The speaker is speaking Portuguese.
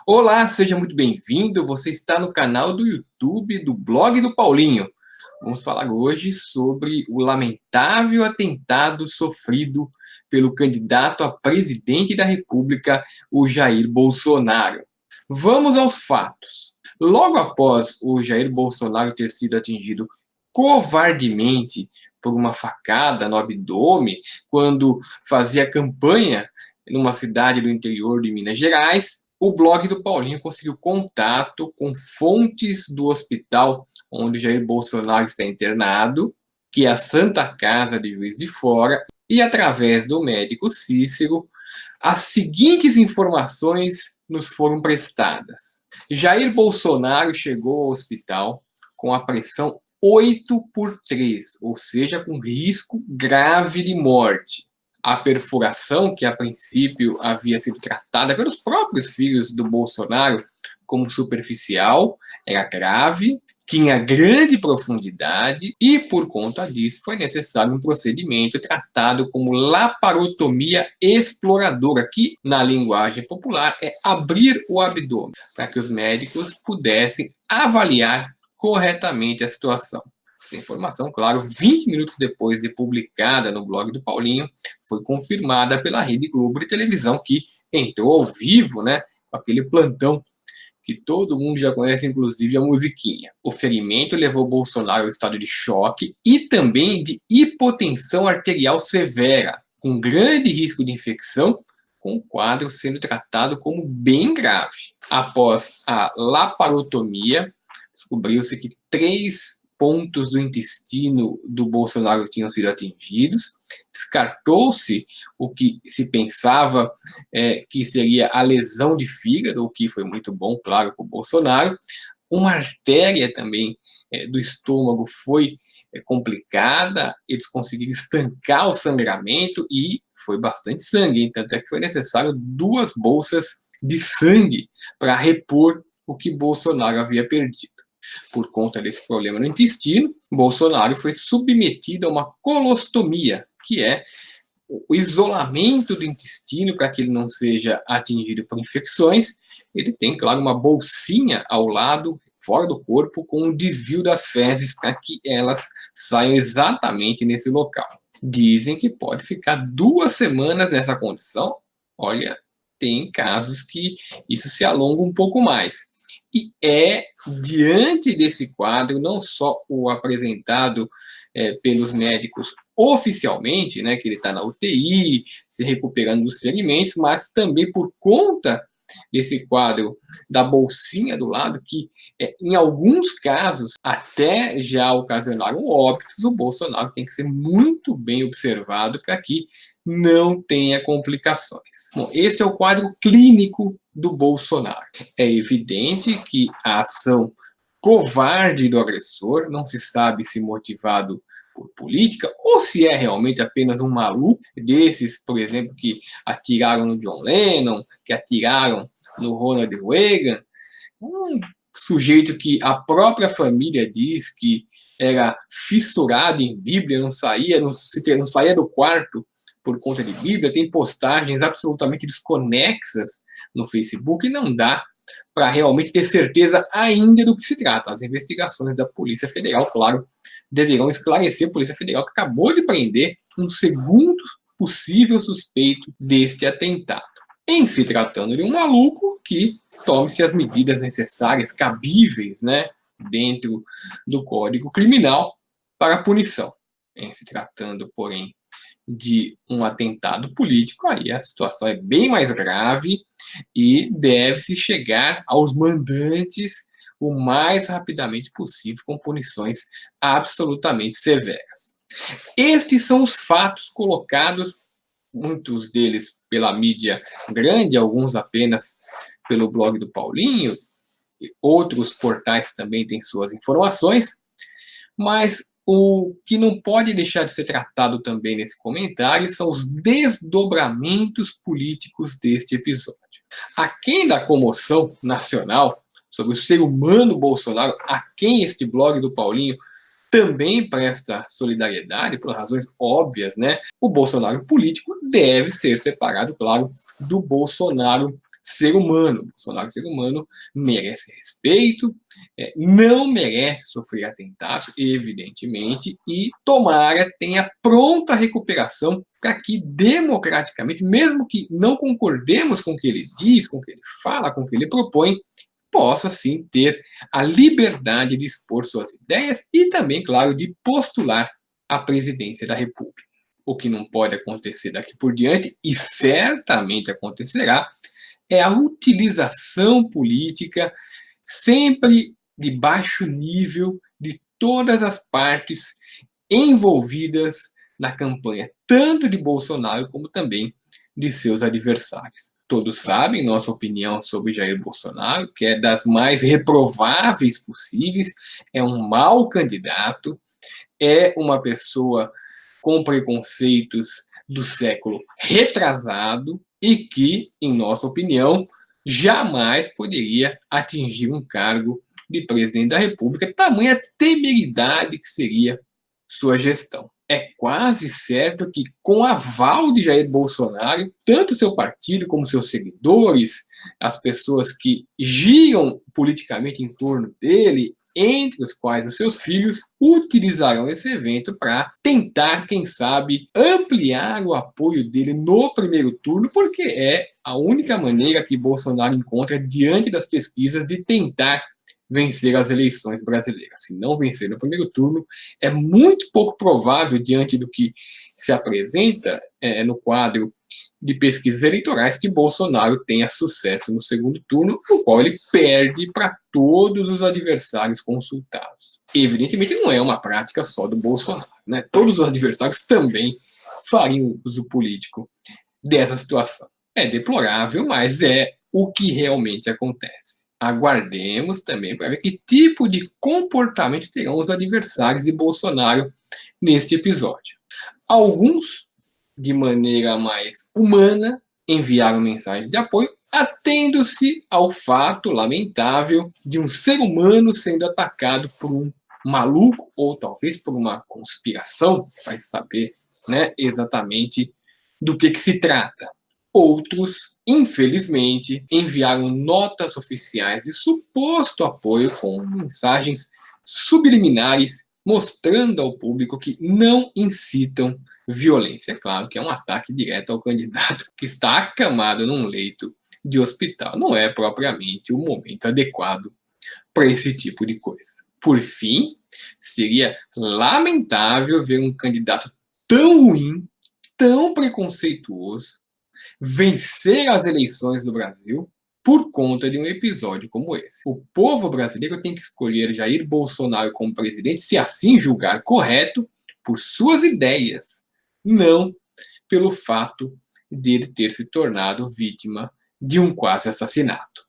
Olá, seja muito bem-vindo. Você está no canal do YouTube do Blog do Paulinho. Vamos falar hoje sobre o lamentável atentado sofrido pelo candidato a presidente da República, o Jair Bolsonaro. Vamos aos fatos. Logo após o Jair Bolsonaro ter sido atingido covardemente por uma facada no abdômen, quando fazia campanha numa cidade do interior de Minas Gerais, o blog do Paulinho conseguiu contato com fontes do hospital onde Jair Bolsonaro está internado, que é a Santa Casa de Juiz de Fora, e através do médico Cícero, as seguintes informações nos foram prestadas. Jair Bolsonaro chegou ao hospital com a pressão 8/3, ou seja, com risco grave de morte. A perfuração, que a princípio havia sido tratada pelos próprios filhos do Bolsonaro como superficial, era grave, tinha grande profundidade e, por conta disso, foi necessário um procedimento tratado como laparotomia exploradora, que, na linguagem popular, é abrir o abdômen, para que os médicos pudessem avaliar corretamente a situação. Essa informação, claro, 20 minutos depois de publicada no blog do Paulinho, foi confirmada pela Rede Globo de televisão, que entrou ao vivo, né, com aquele plantão que todo mundo já conhece, inclusive a musiquinha. O ferimento levou Bolsonaro ao estado de choque e também de hipotensão arterial severa, com grande risco de infecção, com o quadro sendo tratado como bem grave. Após a laparotomia, descobriu-se que 3 pontos do intestino do Bolsonaro tinham sido atingidos, descartou-se o que se pensava que seria a lesão de fígado, o que foi muito bom, claro, para o Bolsonaro. Uma artéria também do estômago foi complicada, eles conseguiram estancar o sangramento e foi bastante sangue, tanto é que foi necessário 2 bolsas de sangue para repor o que Bolsonaro havia perdido. Por conta desse problema no intestino, Bolsonaro foi submetido a uma colostomia, que é o isolamento do intestino para que ele não seja atingido por infecções. Ele tem, claro, uma bolsinha ao lado, fora do corpo, com um desvio das fezes para que elas saiam exatamente nesse local. Dizem que pode ficar 2 semanas nessa condição. Olha, tem casos que isso se alonga um pouco mais. E é diante desse quadro, não só o apresentado pelos médicos oficialmente, né, que ele está na UTI, se recuperando dos ferimentos, mas também por conta desse quadro da bolsinha do lado, que em alguns casos até já ocasionaram óbitos. O Bolsonaro tem que ser muito bem observado para que não tenha complicações. Bom, este é o quadro clínico do Bolsonaro. É evidente que a ação covarde do agressor, não se sabe se motivado por política ou se é realmente apenas um maluco desses, por exemplo, que atiraram no John Lennon, que atiraram no Ronald Reagan, um sujeito que a própria família diz que era fissurado em Bíblia, não saía do quarto por conta de Bíblia, tem postagens absolutamente desconexas no Facebook e não dá para realmente ter certeza ainda do que se trata. As investigações da Polícia Federal, claro, deverão esclarecer. A Polícia Federal que acabou de prender um segundo possível suspeito deste atentado. Em se tratando de um maluco, que tome-se as medidas necessárias, cabíveis, né, dentro do Código Criminal para a punição. Em se tratando, porém, de um atentado político, aí a situação é bem mais grave e deve-se chegar aos mandantes o mais rapidamente possível, com punições absolutamente severas. Estes são os fatos colocados, muitos deles pela mídia grande, alguns apenas pelo blog do Paulinho, outros portais também têm suas informações, mas o que não pode deixar de ser tratado também nesse comentário são os desdobramentos políticos deste episódio. Aquém da comoção nacional sobre o ser humano Bolsonaro, a quem este blog do Paulinho também presta solidariedade, por razões óbvias, né? O Bolsonaro político deve ser separado, claro, do Bolsonaro ser humano. Bolsonaro, ser humano, merece respeito, não merece sofrer atentados, evidentemente, e tomara tenha pronta recuperação para que, democraticamente, mesmo que não concordemos com o que ele diz, com o que ele fala, com o que ele propõe, possa, sim, ter a liberdade de expor suas ideias e também, claro, de postular a presidência da República. O que não pode acontecer daqui por diante, e certamente acontecerá, é a utilização política sempre de baixo nível de todas as partes envolvidas na campanha, tanto de Bolsonaro como também de seus adversários. Todos sabem nossa opinião sobre Jair Bolsonaro, que é das mais reprováveis possíveis, é um mau candidato, é uma pessoa com preconceitos do século retrasado e que, em nossa opinião, jamais poderia atingir um cargo de presidente da República, tamanha temeridade que seria sua gestão. É quase certo que, com aval de Jair Bolsonaro, tanto seu partido como seus seguidores, as pessoas que giram politicamente em torno dele, entre os quais os seus filhos, utilizarão esse evento para tentar, quem sabe, ampliar o apoio dele no primeiro turno, porque é a única maneira que Bolsonaro encontra, diante das pesquisas, de tentar vencer as eleições brasileiras. Se não vencer no primeiro turno, é muito pouco provável, diante do que se apresenta no quadro de pesquisas eleitorais, que Bolsonaro tenha sucesso no segundo turno, no qual ele perde para todos os adversários consultados. Evidentemente, não é uma prática só do Bolsonaro, né? Todos os adversários também fariam uso político dessa situação. É deplorável, mas é o que realmente acontece. Aguardemos também para ver que tipo de comportamento terão os adversários de Bolsonaro neste episódio. Alguns, de maneira mais humana, enviaram mensagens de apoio, atendo-se ao fato lamentável de um ser humano sendo atacado por um maluco, ou talvez por uma conspiração, vai saber, né, exatamente do que se trata. Outros, infelizmente, enviaram notas oficiais de suposto apoio com mensagens subliminares mostrando ao público que não incitam violência. É claro que é um ataque direto ao candidato que está acamado num leito de hospital. Não é propriamente o momento adequado para esse tipo de coisa. Por fim, seria lamentável ver um candidato tão ruim, tão preconceituoso, vencer as eleições no Brasil por conta de um episódio como esse. O povo brasileiro tem que escolher Jair Bolsonaro como presidente, se assim julgar correto, por suas ideias, não pelo fato de ele ter se tornado vítima de um quase assassinato.